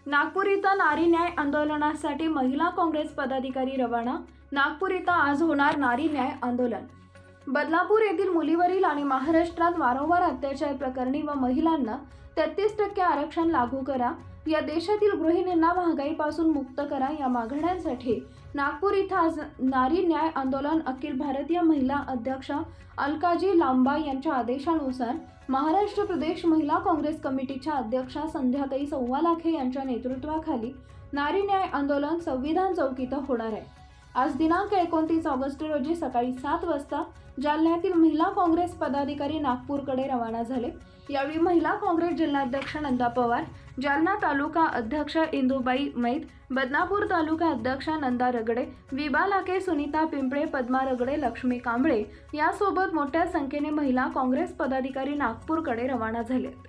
नागपूर इथं नारी न्याय आंदोलनासाठी महिला काँग्रेस पदाधिकारी रवाना। नागपूर इथं आज होणार नारी न्याय आंदोलन। बदलापूर येथील मुलीवरील आणि महाराष्ट्रात वारंवार अत्याचार प्रकरणी व महिलांना 33% आरक्षण लागू करा, या देशातील गृहिणींना महागाईपासून मुक्त करा, या मागण्यांसाठी नागपूर इथं आज नारी न्याय आंदोलन अखिल भारतीय महिला अध्यक्षा अलकाजी लांबा यांच्या आदेशानुसार महाराष्ट्र प्रदेश महिला काँग्रेस कमिटीच्या अध्यक्षा संध्याताई सव्वालाखे यांच्या नेतृत्वाखाली नारी न्याय आंदोलन संविधान चौक इथं होणार आहे। आज दिनांक 29 ऑगस्ट रोजी सकाळी 7 वाजता जालन्यातील महिला काँग्रेस पदाधिकारी नागपूरकडे रवाना झाले। यावेळी महिला काँग्रेस जिल्हाध्यक्ष नंदा पवार, जालना तालुका अध्यक्ष इंदुबाई मैत, बदनापूर तालुका अध्यक्ष नंदा रगडे, विभा लाखे, सुनीता पिंपळे, पद्मा रगडे, लक्ष्मी कांबळे यासोबत मोठ्या संख्येने महिला काँग्रेस पदाधिकारी नागपूरकडे रवाना झालेत।